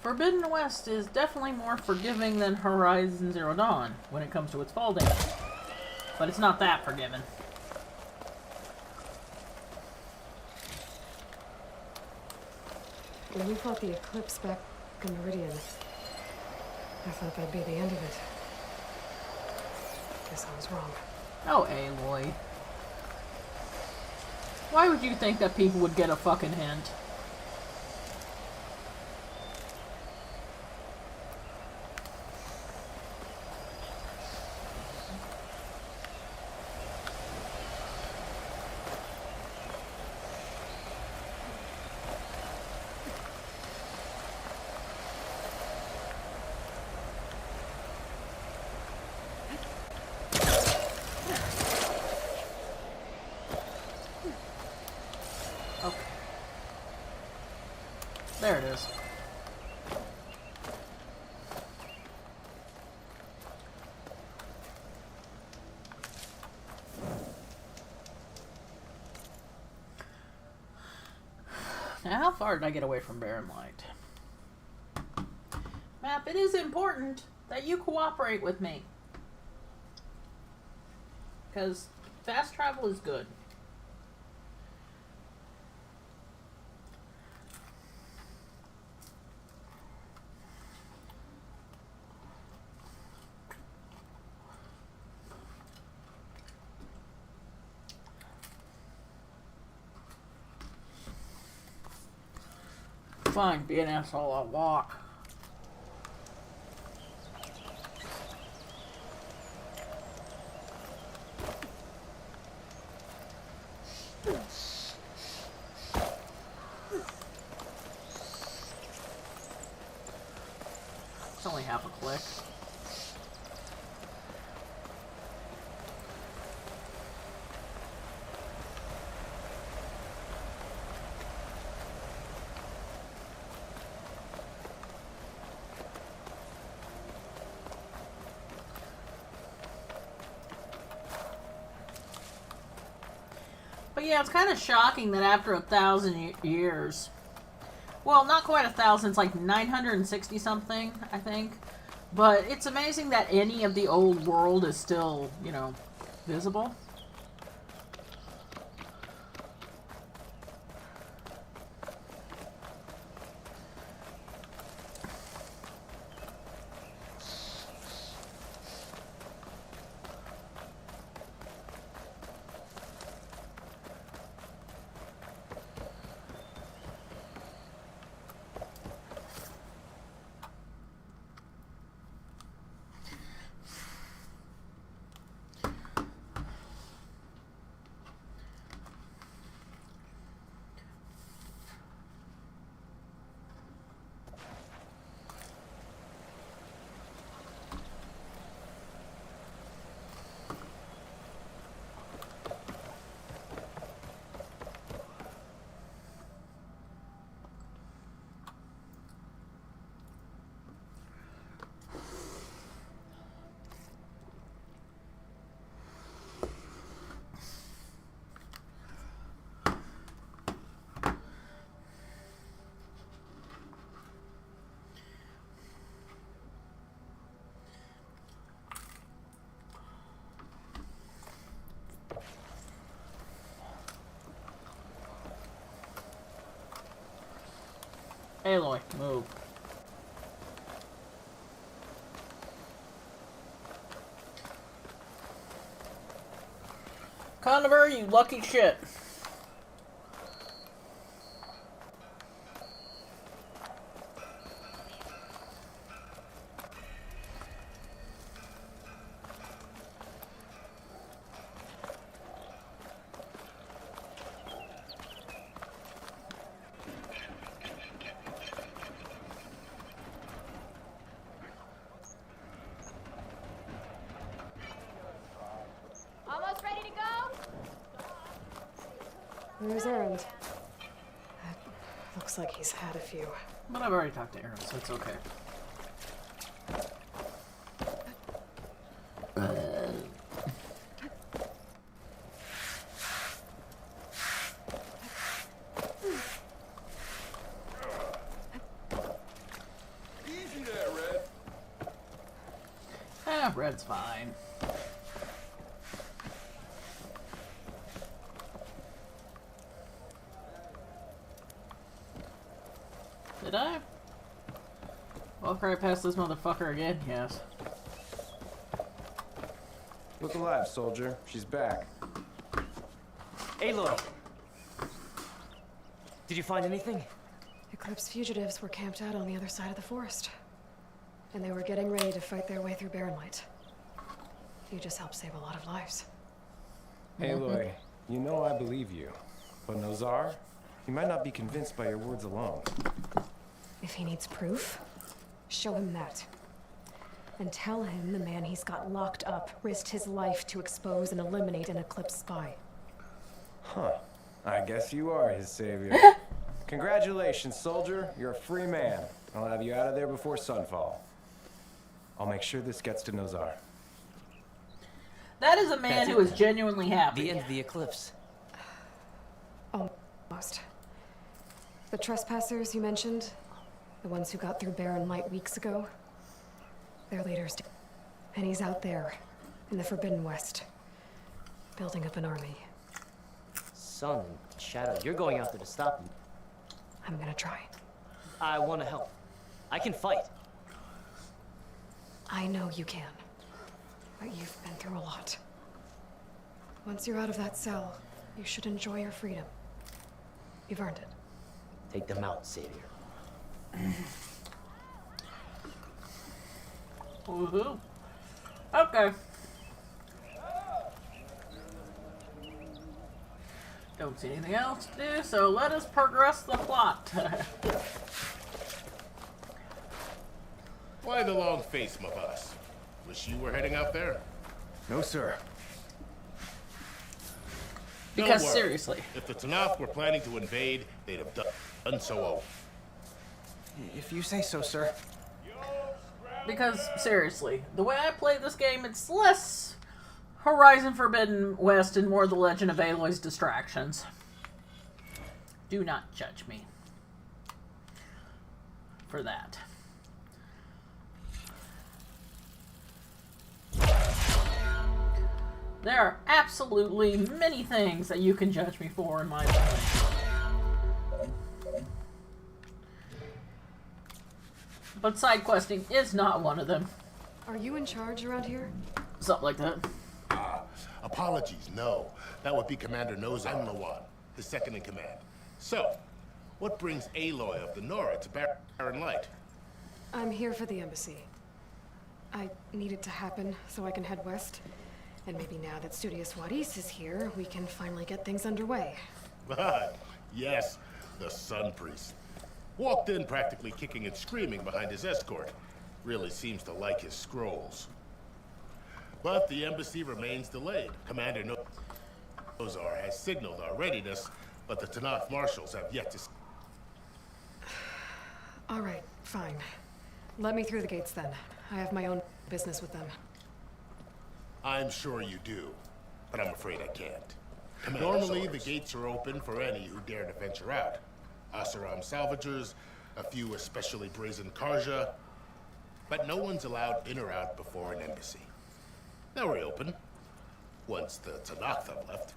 A: Forbidden West is definitely more forgiving than Horizon Zero Dawn when it comes to its fall damage. But it's not that forgiving.
B: When we fought the Eclipse back in Meridian, I thought that'd be the end of it. Guess I was wrong.
A: Oh, Aloy. Why would you think that people would get a fucking hint? There it is. Now, how far did I get away from Barren Light? Map, it is important that you cooperate with me. Because fast travel is good. fine. Be an asshole. I'll walk. It's only half a click. But yeah, it's kind of shocking that after 1,000 years, well, not quite 1,000, it's like 960 something, I think. But it's amazing that any of the old world is still, you know, visible. Aloy, move. Conover, you lucky shit.
F: Almost ready to go?
B: Where's Erend? Looks like he's had a few.
A: But I've already talked to Aaron, so it's okay.
O: Easy there, Red.
A: Red's fine. Did I? Walk right past this motherfucker again? Yes.
G: Look alive, soldier. She's back.
H: Aloy! Did you find anything?
B: Eclipse fugitives were camped out on the other side of the forest. And they were getting ready to fight their way through Barrenlight. You just helped save a lot of lives.
G: Aloy, you know I believe you. But Nozar, he might not be convinced by your words alone.
B: If he needs proof, show him that. And tell him the man he's got locked up risked his life to expose and eliminate an Eclipse spy.
G: Huh. I guess you are his savior. Congratulations, soldier. You're a free man. I'll have you out of there before sunfall. I'll make sure this gets to Nozar.
A: That is a man who is genuinely happy.
H: The end of the Eclipse.
B: Almost. The trespassers you mentioned, the ones who got through Barrenlight weeks ago, their leaders. And he's out there, in the Forbidden West, building up an army.
H: Sun and Shadow, you're going out there to stop him.
B: I'm gonna try.
H: I want to help. I can fight.
B: I know you can. But you've been through a lot. Once you're out of that cell, you should enjoy your freedom. You've earned it.
H: Take them out, Savior.
A: Woohoo. Okay. Don't see anything else to do, so let us progress the plot.
I: Why the long face, my boss? Wish you were heading out there?
G: No, sir.
A: Because
I: Don't worry.
A: seriously.
I: If the Tanakh were planning to invade, they'd have done so.
G: If you say so, sir.
A: Because seriously, the way I play this game, it's less Horizon Forbidden West and more The Legend of Aloy's distractions. Do not judge me for that. There are absolutely many things that you can judge me for in my play. But side questing is not one of them.
B: Are you in charge around here?
A: Something like that.
I: Apologies, no. That would be Commander Nozar. I'm Lawan, the second in command. So, what brings Aloy of the Nora to Barren Light?
B: I'm here for the embassy. I need it to happen so I can head west. And maybe now that Studious Wadis is here, we can finally get things underway.
I: Yes, the Sun Priest. Walked in practically kicking and screaming behind his escort. Really seems to like his scrolls. But the embassy remains delayed. Commander Nozar has signaled our readiness, but the Tanakh marshals have yet to...
B: All right, fine. Let me through the gates then. I have my own business with them.
I: I'm sure you do, but I'm afraid I can't. Normally, the gates are open for any who dare to venture out. Asaram salvagers, a few especially brazen Karja, but no one's allowed in or out before an embassy. They'll reopen once the Tanakh have left.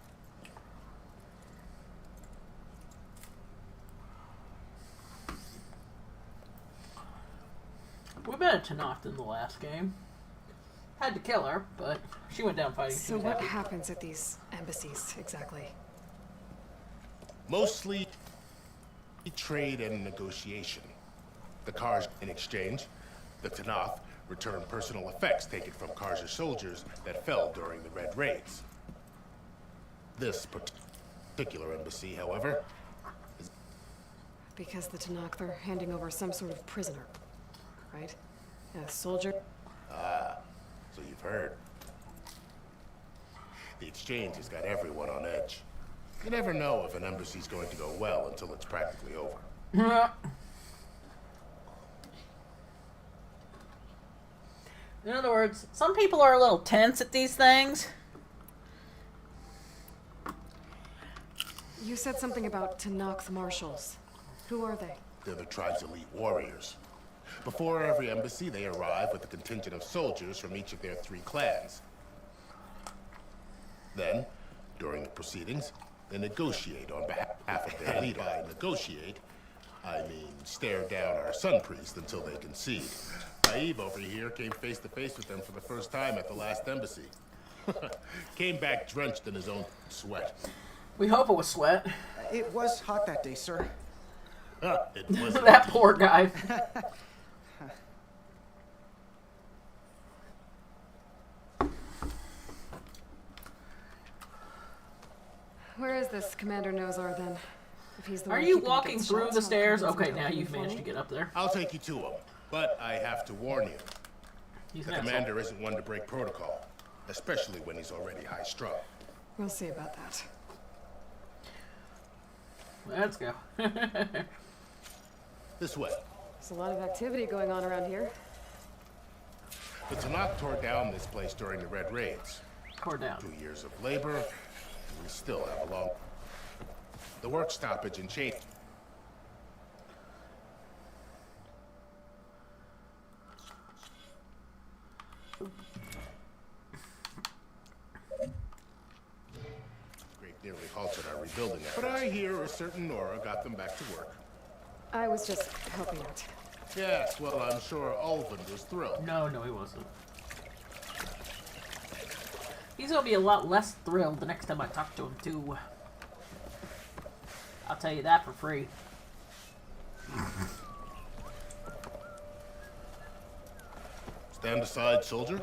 A: We met Tanakh in the last game. Had to kill her, but she went down fighting.
B: So what happens at these embassies, exactly?
I: Mostly trade and negotiation. The Karja, in exchange, the Tanakh return personal effects taken from Karja soldiers that fell during the Red Raids. This particular embassy, however, is...
B: Because the Tanakh are handing over some sort of prisoner, right? A soldier?
I: Ah, so you've heard. The exchange has got everyone on edge. You never know if an embassy's going to go well until it's practically over.
A: In other words, some people are a little tense at these things.
B: You said something about Tanakh's marshals. Who are they?
I: They're the tribe's elite warriors. Before every embassy, they arrive with a contingent of soldiers from each of their 3 clans. Then, during the proceedings, they negotiate on behalf of their leader. By negotiate, I mean stare down our Sun Priest until they concede. Taib over here came face to face with them for the first time at the last embassy. Came back drenched in his own sweat.
A: We hope it was sweat.
J: It was hot that day, sir.
I: It was
A: that poor guy.
B: Where is this Commander Nozar then? If he's the
A: Are
B: one
A: you
B: keeping
A: walking
B: good
A: through
B: shots,
A: the
B: how
A: stairs?
B: come he's
A: Okay,
B: not
A: now
B: looking
A: you've
B: for
A: managed
B: me?
A: to get up there.
I: I'll take you to him, but I have to warn you.
A: He's
I: The
A: an
I: commander isn't one to break protocol, especially when he's already high-strung.
B: We'll see about that.
A: Let's go.
I: This way.
B: There's a lot of activity going on around here.
I: The Tanakh tore down this place during the Red Raids.
A: Tore down.
I: 2 years of labor, and we still have a long... The work stoppage and change... Great nearly halted our rebuilding efforts. But I hear a certain Nora got them back to work.
B: I was just helping out.
I: Yes, well, I'm sure Ulvin was thrilled.
A: No, he wasn't. He's gonna be a lot less thrilled the next time I talk to him, too. I'll tell you that for free.
I: Stand aside, soldier.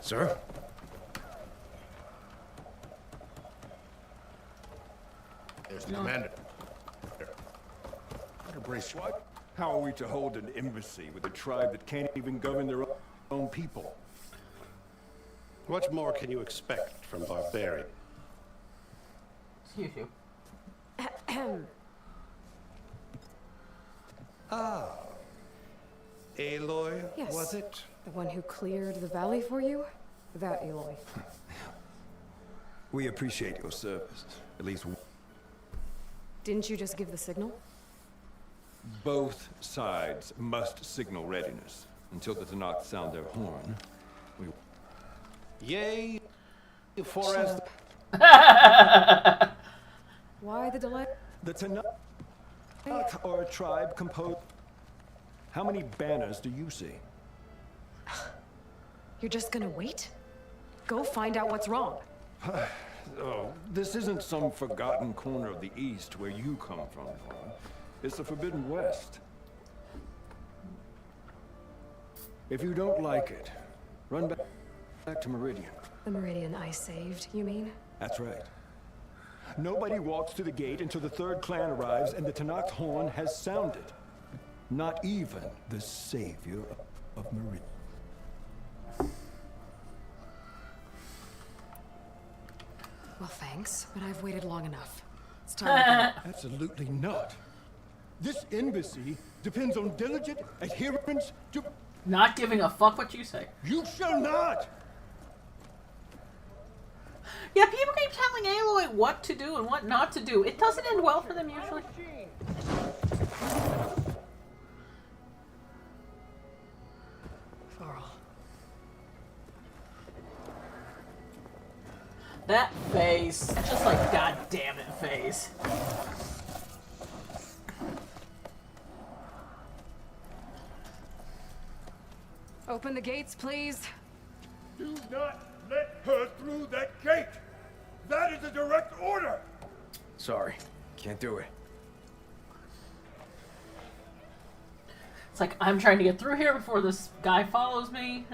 G: Sir?
I: There's the commander. Better brace your...
L: How are we to hold an embassy with a tribe that can't even govern their own people?
P: What more can you expect from barbarian?
A: Excuse you.
C: Ah. Aloy,
B: Yes.
C: was it?
B: The one who cleared the valley for you? That Aloy.
L: We appreciate your service. At least
B: Didn't you just give the signal?
L: both sides must signal readiness. Until the Tenakth sound their horn, we...
P: Yea, for as...
B: Why the delay?
L: The Tenakth are a tribe composed... How many banners do you see?
B: You're just gonna wait? Go find out what's wrong.
L: Oh, this isn't some forgotten corner of the East where you come from. It's the Forbidden West. If you don't like it, run back to Meridian.
B: The Meridian I saved, you mean?
L: That's right. Nobody walks to the gate until the third clan arrives and the Tenakth horn has sounded. Not even the savior of Meridian.
B: Well, thanks, but I've waited long enough. It's time to
L: Absolutely not. This embassy depends on diligent adherence to...
A: Not giving a fuck what you say.
L: You shall not!
A: Yeah, people keep telling Aloy what to do and what not to do. It doesn't end well for them usually.
B: Varl.
A: That face. Just like, god damn it face.
B: Open the gates, please.
L: Do not let her through that gate! That is a direct order!
G: Sorry, can't do it.
A: It's like, I'm trying to get through here before this guy follows me.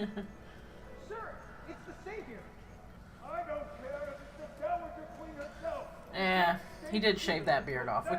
L: Sir, it's the savior! I don't care if it's the Dowager Queen herself!
A: Eh, he did shave that beard off, which